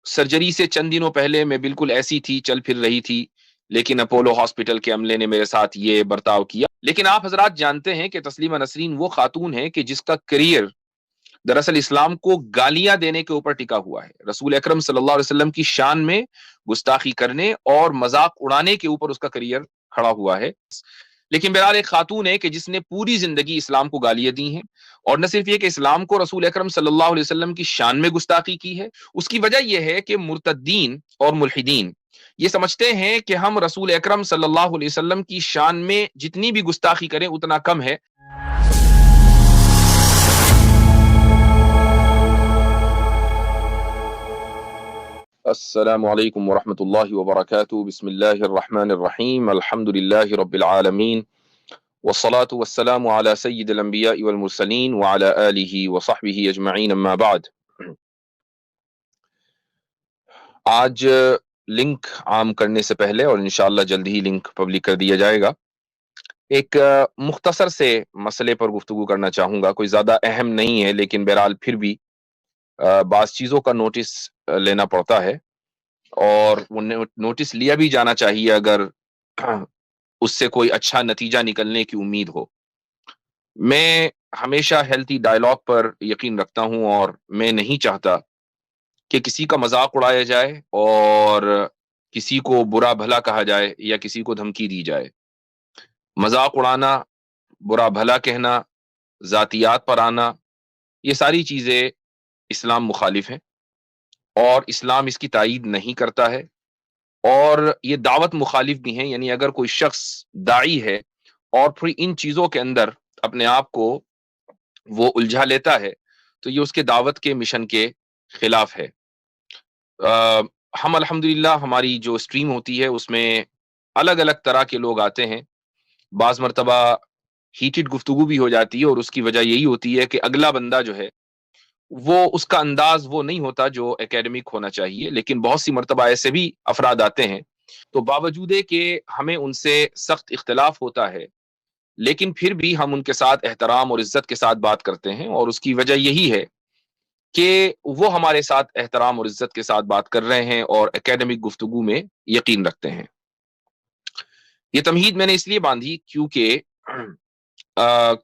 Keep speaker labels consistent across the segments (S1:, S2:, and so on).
S1: Surgery سے چند دنوں پہلے میں بالکل ایسی تھی، چل پھر رہی تھی، لیکن اپولو ہاسپٹل کے عملے نے میرے ساتھ یہ برتاؤ کیا۔ لیکن آپ حضرات جانتے ہیں کہ تسلیمہ نسرین وہ خاتون ہے کہ جس کا کریئر دراصل اسلام کو گالیاں دینے کے اوپر ٹکا ہوا ہے۔ رسول اکرم صلی اللہ علیہ وسلم کی شان میں گستاخی کرنے اور مذاق اڑانے کے اوپر اس کا کریئر کھڑا ہوا ہے۔ لیکن بہرحال ایک خاتون ہے کہ جس نے پوری زندگی اسلام کو گالیاں دی ہیں، اور نہ صرف یہ کہ اسلام کو، رسول اکرم صلی اللہ علیہ وسلم کی شان میں گستاخی کی ہے۔ اس کی وجہ یہ ہے کہ مرتدین اور ملحدین یہ سمجھتے ہیں کہ ہم رسول اکرم صلی اللہ علیہ وسلم کی شان میں جتنی بھی گستاخی کریں اتنا کم ہے۔ السلام علیکم ورحمۃ اللہ وبرکاتہ۔ بسم اللہ الرحمن الرحیم، الحمد للہ رب العالمین، والصلاة والسلام على سید الانبیاء والمرسلین وعلى آلہ وصحبہ اجمعین، اما بعد۔ آج لنک عام کرنے سے پہلے، اور انشاءاللہ جلد ہی لنک پبلک کر دیا جائے گا، ایک مختصر سے مسئلے پر گفتگو کرنا چاہوں گا۔ کوئی زیادہ اہم نہیں ہے، لیکن بہرحال پھر بھی بعض چیزوں کا نوٹس لینا پڑتا ہے، اور وہ نوٹس لیا بھی جانا چاہیے اگر اس سے کوئی اچھا نتیجہ نکلنے کی امید ہو۔ میں ہمیشہ ہیلتھی ڈائلاگ پر یقین رکھتا ہوں، اور میں نہیں چاہتا کہ کسی کا مذاق اڑایا جائے اور کسی کو برا بھلا کہا جائے یا کسی کو دھمکی دی جائے۔ مذاق اڑانا، برا بھلا کہنا، ذاتیات پر آنا، یہ ساری چیزیں اسلام مخالف ہیں، اور اسلام اس کی تائید نہیں کرتا ہے، اور یہ دعوت مخالف بھی ہیں۔ یعنی اگر کوئی شخص داعی ہے اور پھر ان چیزوں کے اندر اپنے آپ کو وہ الجھا لیتا ہے تو یہ اس کے دعوت کے مشن کے خلاف ہے۔ ہم الحمدللہ ہماری جو اسٹریم ہوتی ہے اس میں الگ الگ طرح کے لوگ آتے ہیں۔ بعض مرتبہ ہیٹڈ گفتگو بھی ہو جاتی ہے، اور اس کی وجہ یہی ہوتی ہے کہ اگلا بندہ جو ہے وہ اس کا انداز وہ نہیں ہوتا جو اکیڈمک ہونا چاہیے۔ لیکن بہت سی مرتبہ ایسے بھی افراد آتے ہیں تو باوجود کہ ہمیں ان سے سخت اختلاف ہوتا ہے، لیکن پھر بھی ہم ان کے ساتھ احترام اور عزت کے ساتھ بات کرتے ہیں، اور اس کی وجہ یہی ہے کہ وہ ہمارے ساتھ احترام اور عزت کے ساتھ بات کر رہے ہیں اور اکیڈمک گفتگو میں یقین رکھتے ہیں۔ یہ تمہید میں نے اس لیے باندھی کیونکہ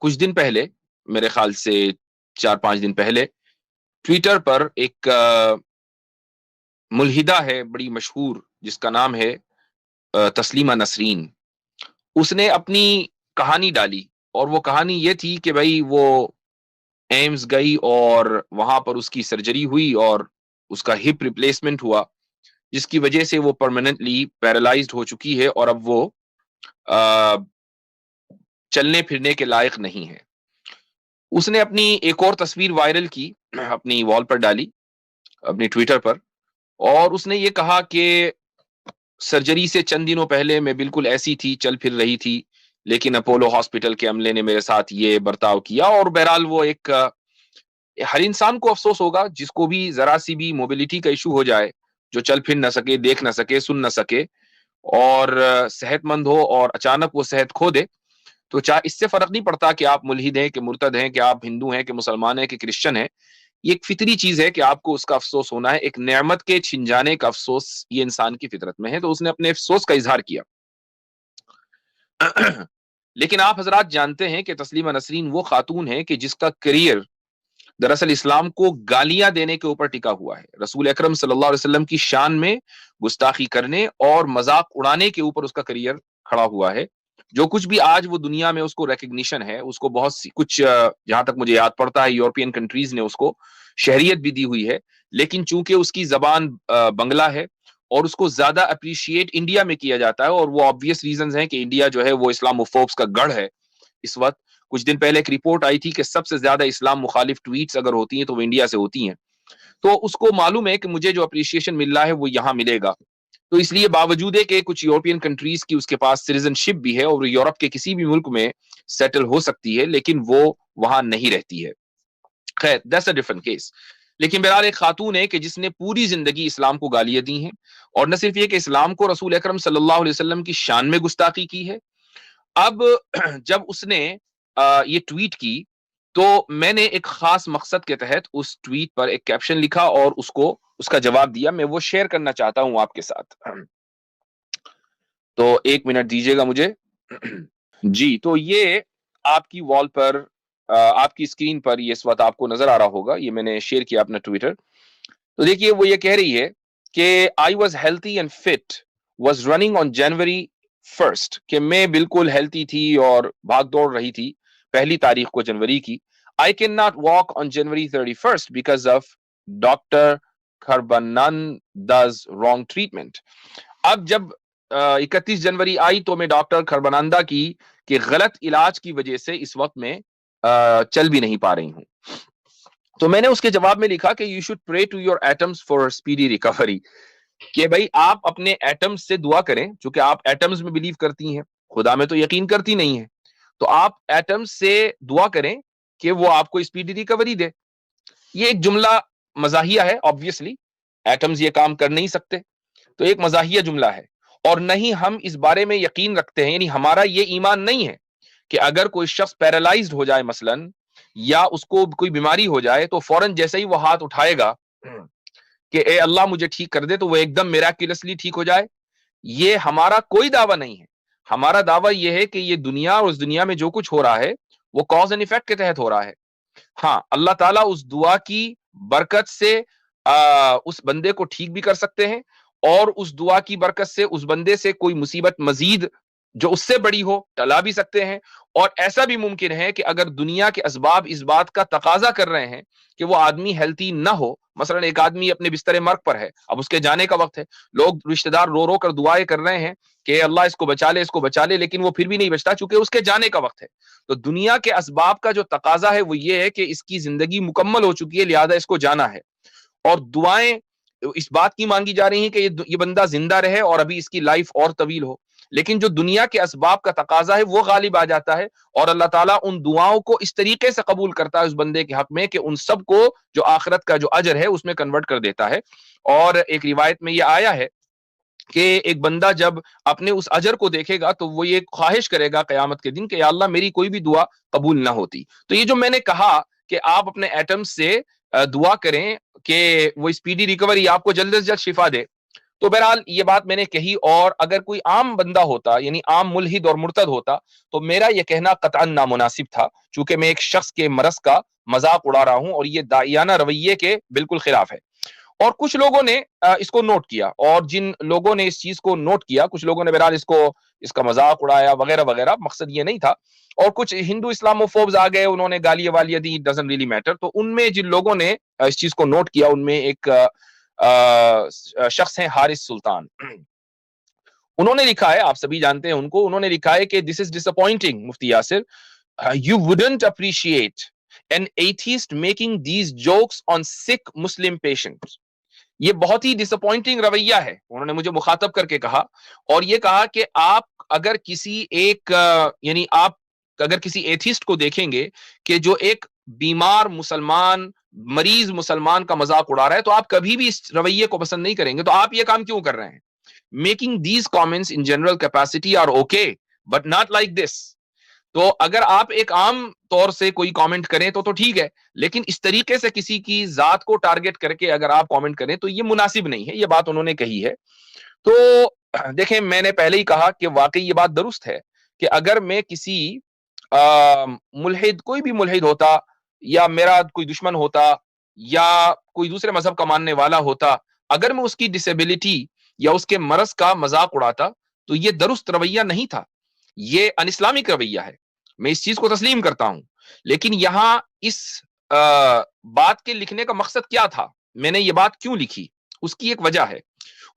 S1: کچھ دن پہلے، میرے خیال سے 4-5 دن پہلے، ٹویٹر پر ایک ملحدہ ہے بڑی مشہور، جس کا نام ہے تسلیمہ نسرین۔ اس نے اپنی کہانی ڈالی، اور وہ کہانی یہ تھی کہ بھائی وہ ایمز گئی اور وہاں پر اس کی سرجری ہوئی اور اس کا ہپ ریپلیسمنٹ ہوا، جس کی وجہ سے وہ پرماننٹلی پیرالائزڈ ہو چکی ہے، اور اب وہ چلنے پھرنے کے لائق نہیں ہے۔ اس نے اپنی ایک اور تصویر وائرل کی، اپنی وال پر ڈالی، اپنی ٹویٹر پر، اور اس نے یہ کہا کہ سرجری سے چند دنوں پہلے میں بالکل ایسی تھی، چل پھر رہی تھی، لیکن اپولو ہاسپٹل کے عملے نے میرے ساتھ یہ برتاؤ کیا۔ اور بہرحال وہ ایک ہر انسان کو افسوس ہوگا جس کو بھی ذرا سی بھی موبلٹی کا ایشو ہو جائے، جو چل پھر نہ سکے، دیکھ نہ سکے، سن نہ سکے، اور صحت مند ہو اور اچانک وہ صحت کھو دے، تو چاہے اس سے فرق نہیں پڑتا کہ آپ ملحد ہیں کہ مرتد ہیں، کہ آپ ہندو ہیں کہ مسلمان ہیں کہ کرسچن ہیں۔ یہ ایک فطری چیز ہے کہ آپ کو اس کا افسوس ہونا ہے۔ ایک نعمت کے چھن جانے کا افسوس یہ انسان کی فطرت میں ہے، تو اس نے اپنے افسوس کا اظہار کیا۔ لیکن آپ حضرات جانتے ہیں کہ تسلیمہ نسرین وہ خاتون ہے کہ جس کا کریئر دراصل اسلام کو گالیاں دینے کے اوپر ٹکا ہوا ہے۔ رسول اکرم صلی اللہ علیہ وسلم کی شان میں گستاخی کرنے اور مذاق اڑانے کے اوپر اس کا کریئر کھڑا ہوا ہے۔ جو کچھ بھی آج وہ دنیا میں اس کو ریکگنیشن ہے، اس کو بہت سی کچھ، جہاں تک مجھے یاد پڑتا ہے، یورپین کنٹریز نے اس کو شہریت بھی دی ہوئی ہے، لیکن چونکہ اس کی زبان بنگلہ ہے اور اس کو زیادہ اپریشیٹ انڈیا میں کیا جاتا ہے، اور وہ آبویس ریزنز ہیں کہ انڈیا جو ہے وہ اسلاموفوبس کا گڑھ ہے اس وقت۔ کچھ دن پہلے ایک رپورٹ آئی تھی کہ سب سے زیادہ اسلام مخالف ٹویٹس اگر ہوتی ہیں تو وہ انڈیا سے ہوتی ہیں، تو اس کو معلوم ہے کہ مجھے جو اپریشیشن مل رہا ہے وہ یہاں ملے گا، تو اس لیے باوجود ہے کہ کچھ یورپین کنٹریز کی اس کے پاس سٹیزن شپ بھی ہے اور یورپ کے کسی بھی ملک میں سیٹل ہو سکتی ہے، لیکن وہ وہاں نہیں رہتی ہے۔ خیر، دیٹس اے ڈفرنٹ کیس۔ لیکن بہرحال ایک خاتون ہے کہ جس نے پوری زندگی اسلام کو گالیاں دی ہیں، اور نہ صرف یہ کہ اسلام کو، رسول اکرم صلی اللہ علیہ وسلم کی شان میں گستاخی کی ہے۔ اب جب اس نے یہ ٹویٹ کی تو میں نے ایک خاص مقصد کے تحت اس ٹویٹ پر ایک کیپشن لکھا اور اس کو اس کا جواب دیا، میں وہ شیئر کرنا چاہتا ہوں آپ کے ساتھ. تو 1 منٹ دیجیے گا مجھے. جی تو یہ آپ کی وال پر آپ کی اسکرین پر یہ اس وقت آپ کو نظر آ رہا ہوگا، یہ میں نے شیئر کیا اپنا ٹویٹر. تو دیکھیے وہ یہ کہہ رہی ہے کہ I was healthy and fit was running on January 1 کہ میں بالکل ہیلتھی تھی اور بھاگ دوڑ رہی تھی 1 تاریخ کو جنوری کی. I can not walk on January 31 because of doctor خربننداز رانگ ٹریٹمنٹ. اب جب 31 جنوری آئی تو میں ڈاکٹر خربنندہ کی کہ غلط علاج کی وجہ سے اس وقت میں چل بھی نہیں پا رہی ہوں. تو میں نے اس کے جواب میں لکھا کہ you should pray to your items for speedy recovery, کہ بھائی آپ اپنے ایٹمز سے دعا کریں، چونکہ آپ ایٹمز میں بلیو کرتی ہیں، خدا میں تو یقین کرتی نہیں ہیں، تو آپ ایٹمز سے دعا کریں کہ وہ آپ کو اسپیڈی ریکوری دے. یہ ایک جملہ مزاحیہ ہے، آبویسلی ایٹمز یہ کام کر نہیں سکتے، تو ایک مزاحیہ جملہ ہے. اور نہیں ہم اس بارے میں یقین رکھتے ہیں، یعنی ہمارا یہ ایمان نہیں ہے کہ اگر کوئی شخص پیرالائزڈ ہو جائے مثلاً، یا اس کو کوئی بیماری ہو جائے تو فوراً جیسے ہی وہ ہاتھ اٹھائے گا کہ اے اللہ مجھے ٹھیک کر دے تو وہ ایک دم میراکیولسلی ٹھیک ہو جائے. یہ ہمارا کوئی دعویٰ نہیں ہے. ہمارا دعویٰ یہ ہے کہ یہ دنیا اور اس دنیا میں جو کچھ ہو رہا ہے وہ کاز اینڈ ایفیکٹ کے تحت ہو رہا ہے. ہاں اللہ تعالیٰ اس دعا کی برکت سے اس بندے کو ٹھیک بھی کر سکتے ہیں، اور اس دعا کی برکت سے اس بندے سے کوئی مصیبت مزید جو اس سے بڑی ہو ٹلا بھی سکتے ہیں. اور ایسا بھی ممکن ہے کہ اگر دنیا کے اسباب اس بات کا تقاضا کر رہے ہیں کہ وہ آدمی ہیلتھی نہ ہو، مثلا ایک آدمی اپنے بستر مرگ پر ہے، اب اس کے جانے کا وقت ہے، لوگ رشتہ دار رو رو کر دعائیں کر رہے ہیں کہ اللہ اس کو بچا لے، اس کو بچا لے، لیکن وہ پھر بھی نہیں بچتا چونکہ اس کے جانے کا وقت ہے. تو دنیا کے اسباب کا جو تقاضا ہے وہ یہ ہے کہ اس کی زندگی مکمل ہو چکی ہے، لہذا اس کو جانا ہے. اور دعائیں اس بات کی مانگی جا رہی ہیں کہ یہ بندہ زندہ رہے اور ابھی اس کی لائف اور طویل ہو. لیکن جو دنیا کے اسباب کا تقاضا ہے وہ غالب آ جاتا ہے، اور اللہ تعالیٰ ان دعاؤں کو اس طریقے سے قبول کرتا ہے اس بندے کے حق میں کہ ان سب کو جو آخرت کا جو اجر ہے اس میں کنورٹ کر دیتا ہے. اور ایک روایت میں یہ آیا ہے کہ ایک بندہ جب اپنے اس اجر کو دیکھے گا تو وہ یہ خواہش کرے گا قیامت کے دن کہ یا اللہ میری کوئی بھی دعا قبول نہ ہوتی. تو یہ جو میں نے کہا کہ آپ اپنے ایٹم سے دعا کریں کہ وہ اسپیڈی ریکوری آپ کو جلد از جلد شفا دے، تو بہرحال یہ بات میں نے کہی. اور اگر کوئی عام بندہ ہوتا، یعنی عام ملحد اور مرتد ہوتا، تو میرا یہ کہنا قطعاً نامناسب تھا، چونکہ میں ایک شخص کے مرض کا مذاق اڑا رہا ہوں اور یہ داعیانہ رویے کے بالکل خلاف ہے. اور کچھ لوگوں نے اس کو نوٹ کیا، اور جن لوگوں نے اس چیز کو نوٹ کیا، کچھ لوگوں نے بہرحال اس کا مذاق اڑایا وغیرہ وغیرہ، مقصد یہ نہیں تھا. اور کچھ ہندو اسلاموفوبز آ گئے، انہوں نے گالیاں والیاں دی، ڈزنٹ ریلی میٹر. تو ان میں جن لوگوں نے اس چیز کو نوٹ کیا ان میں ایک شخص ہیں حارث سلطان. انہوں نے لکھا ہے، آپ سبھی جانتے ہیں ان کو، انہوں نے لکھا ہے کہ this is disappointing Mufti Yasir, you wouldn't appreciate an atheist making these jokes on sick Muslim patients. یہ بہت ہی ڈس اپوائنٹنگ رویہ ہے، انہوں نے مجھے مخاطب کر کے کہا. اور یہ کہا کہ آپ اگر کسی ایک یعنی آپ اگر کسی ایتھیسٹ کو دیکھیں گے کہ جو ایک بیمار مسلمان، مریض مسلمان کا مذاق اڑا رہا ہے، تو آپ کبھی بھی اس رویے کو پسند نہیں کریں گے. تو آپ یہ کام کیوں کر رہے ہیں؟ Making these comments in general capacity are okay but not like this. تو اگر آپ ایک عام طور سے کوئی کامنٹ کریں تو ٹھیک ہے، لیکن اس طریقے سے کسی کی ذات کو ٹارگٹ کر کے اگر آپ کامنٹ کریں تو یہ مناسب نہیں ہے. یہ بات انہوں نے کہی ہے. تو دیکھیں میں نے پہلے ہی کہا کہ واقعی یہ بات درست ہے کہ اگر میں کسی ملحد، کوئی بھی ملحد ہوتا یا میرا کوئی دشمن ہوتا یا کوئی دوسرے مذہب کا ماننے والا ہوتا، اگر میں اس کی ڈسیبلٹی یا اس کے مرض کا مذاق اڑاتا تو یہ درست رویہ نہیں تھا، یہ ان اسلامک رویہ ہے. میں اس چیز کو تسلیم کرتا ہوں. لیکن یہاں اس بات کے لکھنے کا مقصد کیا تھا، میں نے یہ بات کیوں لکھی، اس کی ایک وجہ ہے.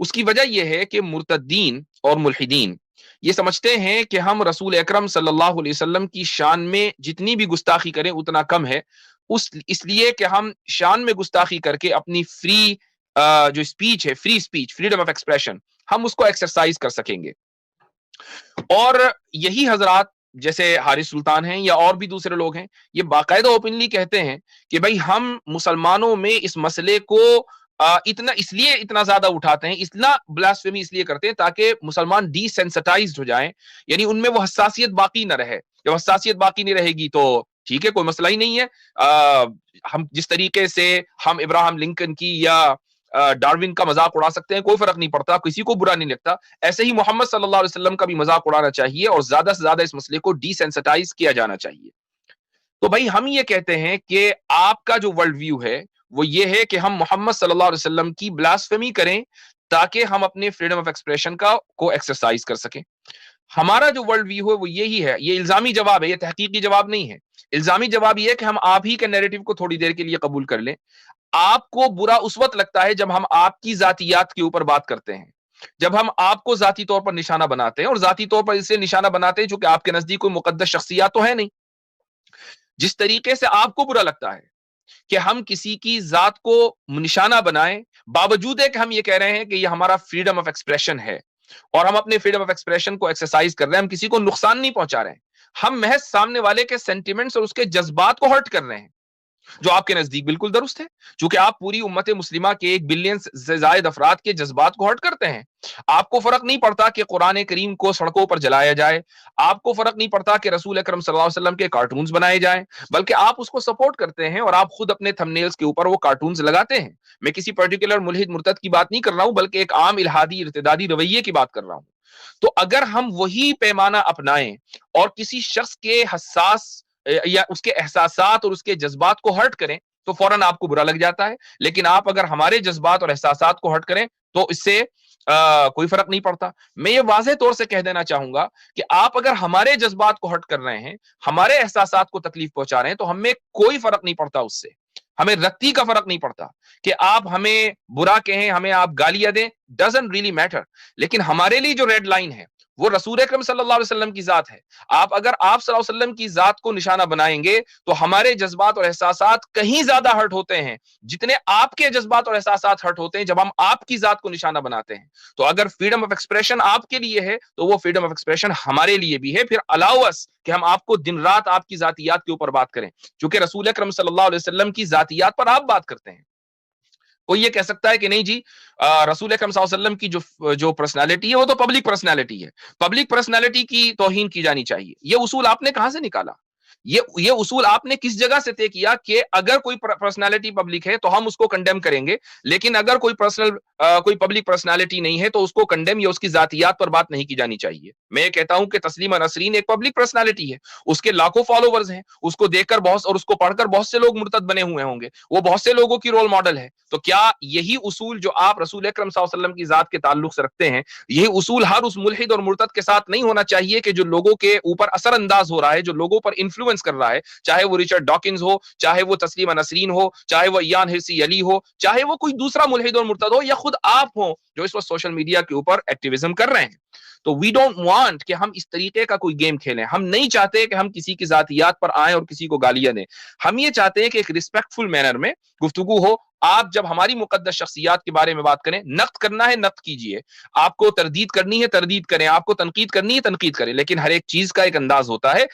S1: اس کی وجہ یہ ہے کہ مرتدین اور ملحدین یہ سمجھتے ہیں کہ ہم رسول اکرم صلی اللہ علیہ وسلم کی شان میں جتنی بھی گستاخی کریں اتنا کم ہے، اس لیے کہ ہم شان میں گستاخی کر کے اپنی فری جو اسپیچ ہے، free speech, freedom of expression, ہم اس کو ایکسرسائز کر سکیں گے. اور یہی حضرات جیسے حارث سلطان ہیں یا اور بھی دوسرے لوگ ہیں، یہ باقاعدہ اوپنلی کہتے ہیں کہ بھائی ہم مسلمانوں میں اس مسئلے کو اتنا زیادہ اٹھاتے ہیں، اتنا بلاسفیمی اس لیے کرتے ہیں تاکہ مسلمان ڈی سینسٹائزڈ ہو جائیں، یعنی ان میں وہ حساسیت باقی نہ رہے. جب حساسیت باقی نہیں رہے گی تو ٹھیک ہے، کوئی مسئلہ ہی نہیں ہے. ہم جس طریقے سے ہم ابراہم لنکن کی یا ڈاروین کا مذاق اڑا سکتے ہیں، کوئی فرق نہیں پڑتا، کسی کو برا نہیں لگتا، ایسے ہی محمد صلی اللہ علیہ وسلم کا بھی مذاق اڑانا چاہیے اور زیادہ سے زیادہ اس مسئلے کو ڈی سینسٹائز کیا جانا چاہیے۔ تو بھائی ہم یہ کہتے ہیں کہ آپ کا جو ورلڈ ویو ہے وہ یہ ہے کہ ہم محمد صلی اللہ علیہ وسلم کی بلاسفیمی کریں تاکہ ہم اپنے فریڈم آف ایکسپریشن کو ایکسرسائز کر سکیں۔ ہمارا جو ورلڈ ویو ہے وہ یہی ہے، یہ الزامی جواب ہے، یہ تحقیقی جواب نہیں ہے۔ الزامی جواب یہ ہے کہ ہم آپ ہی کے نیریٹو کو تھوڑی دیر کے لیے قبول کر لیں۔ آپ کو برا اس وقت لگتا ہے جب ہم آپ کی ذاتیات کے اوپر بات کرتے ہیں، جب ہم آپ کو ذاتی طور پر نشانہ بناتے ہیں، اور ذاتی طور پر اسے نشانہ بناتے ہیں چونکہ آپ کے نزدیک کوئی مقدس شخصیات تو ہے نہیں۔ جس طریقے سے آپ کو برا لگتا ہے کہ ہم کسی کی ذات کو نشانہ بنائیں، باوجود ہے کہ ہم یہ کہہ رہے ہیں کہ یہ ہمارا فریڈم آف ایکسپریشن ہے اور ہم اپنے فریڈم آف ایکسپریشن کو ایکسرسائز کر رہے ہیں، ہم کسی کو نقصان نہیں پہنچا رہے ہیں، ہم محض سامنے والے کے سینٹیمنٹس اور اس کے جذبات کو ہرٹ کر رہے ہیں، جو آپ کے نزدیک بالکل درست ہے، چونکہ آپ پوری امت مسلمہ کے 1 بلین سے زائد افراد کے جذبات کو ہرٹ کرتے ہیں۔ آپ کو فرق نہیں پڑتا کہ قرآن کریم کو سڑکوں پر جلایا جائے، آپ کو فرق نہیں پڑتا کہ رسول اکرم صلی اللہ علیہ وسلم کے کارٹونز بنائے جائیں، بلکہ آپ اس کو سپورٹ کرتے ہیں اور آپ خود اپنے تھم نیلز کے اوپر وہ کارٹونز لگاتے ہیں۔ میں کسی پرٹیکولر ملحد مرتد کی بات نہیں کر رہا ہوں، بلکہ ایک عام الہادی ارتدادی رویے کی بات کر رہا ہوں۔ تو اگر ہم وہی پیمانہ اپنائیں اور کسی شخص کے حساس یا اس کے احساسات اور اس کے جذبات کو ہرٹ کریں تو فوراً آپ کو برا لگ جاتا ہے، لیکن آپ اگر ہمارے جذبات اور احساسات کو ہرٹ کریں تو اس سے کوئی فرق نہیں پڑتا۔ میں یہ واضح طور سے کہہ دینا چاہوں گا کہ آپ اگر ہمارے جذبات کو ہرٹ کر رہے ہیں، ہمارے احساسات کو تکلیف پہنچا رہے ہیں، تو ہمیں کوئی فرق نہیں پڑتا، اس سے ہمیں رتی کا فرق نہیں پڑتا کہ آپ ہمیں برا کہیں، ہمیں آپ گالیاں دیں، ڈزنٹ ریلی میٹر۔ لیکن ہمارے لیے جو ریڈ لائن ہے وہ رسول اکرم صلی اللہ علیہ وسلم کی ذات ہے۔ اگر آپ صلی اللہ علیہ وسلم کی ذات کو نشانہ بنائیں گے تو ہمارے جذبات اور احساسات کہیں زیادہ ہرٹ ہوتے ہیں جتنے آپ کے جذبات اور احساسات ہرٹ ہوتے ہیں جب ہم آپ کی ذات کو نشانہ بناتے ہیں۔ تو اگر فریڈم آف ایکسپریشن آپ کے لیے ہے تو وہ فریڈم آف ایکسپریشن ہمارے لیے بھی ہے۔ پھر الاؤ اس کہ ہم آپ کو دن رات آپ کی ذاتیات کے اوپر بات کریں، چونکہ رسول اکرم صلی اللہ علیہ وسلم کی ذاتیات پر آپ بات کرتے ہیں۔ کوئی یہ کہہ سکتا ہے کہ نہیں جی، رسول اکرم صلی اللہ علیہ وسلم کی جو پرسنالٹی ہے وہ تو پبلک پرسنالٹی ہے، پبلک پرسنالٹی کی توہین کی جانی چاہیے۔ یہ اصول آپ نے کہاں سے نکالا؟ یہ اصول آپ نے کس جگہ سے طے کیا کہ اگر کوئی پرسنالٹی پبلک ہے تو ہم اس کو کنڈیم کریں گے، لیکن اگر کوئی پبلک پرسنالٹی نہیں ہے تو اس کو کنڈیم یا اس کی ذاتیات پر بات نہیں کی جانی چاہیے؟ میں یہ کہتا ہوں کہ تسلیمہ نسرین ایک پبلک پرسنالٹی ہے، اس کے لاکھوں فالوورز ہیں، اس کو دیکھ کر اور اس کو پڑھ کر بہت سے لوگ مرتد بنے ہوئے ہوں گے، وہ بہت سے لوگوں کی رول ماڈل ہے۔ تو کیا یہی اصول جو آپ رسول اکرم صلی اللہ علیہ وسلم کی ذات کے تعلق سے رکھتے ہیں، یہی اصول ہر اس ملحد اور مرتد کے ساتھ نہیں ہونا چاہیے کہ جو لوگوں کے اوپر اثر انداز ہو رہا ہے، جو لوگوں پر انفلوئنس کر رہا ہے، چاہے وہ رچرڈ ڈاکنز ہو، چاہے وہ تسلیمہ نسرین ہو، چاہے وہ ایان ہرسی علی ہو، چاہے وہ کوئی دوسرا ملحد اور مرتد ہو، یا خود آپ ہوں جو اس وقت سوشل میڈیا کے اوپر ایکٹیویزم کر رہے ہیں؟ تو وی ڈونٹ وانٹ کہ ہم اس طریقے کا کوئی گیم کھیلیں۔ ہم نہیں چاہتے کہ ہم کسی کی ذاتیات پر آئیں اور کسی کو گالیاں دیں۔ ہم یہ چاہتے ہیں کہ ایک ریسپیکٹفل مینر میں گفتگو ہو۔ آپ جب ہماری مقدس شخصیات کے بارے میں بات کریں، نقد کرنا ہے نقد کیجئے، آپ کو تردید کرنی ہے تردید کریں، آپ کو تنقید کرنی ہے تنقید کریں، لیکن ہر ایک چیز کا ایک انداز ہوتا ہے۔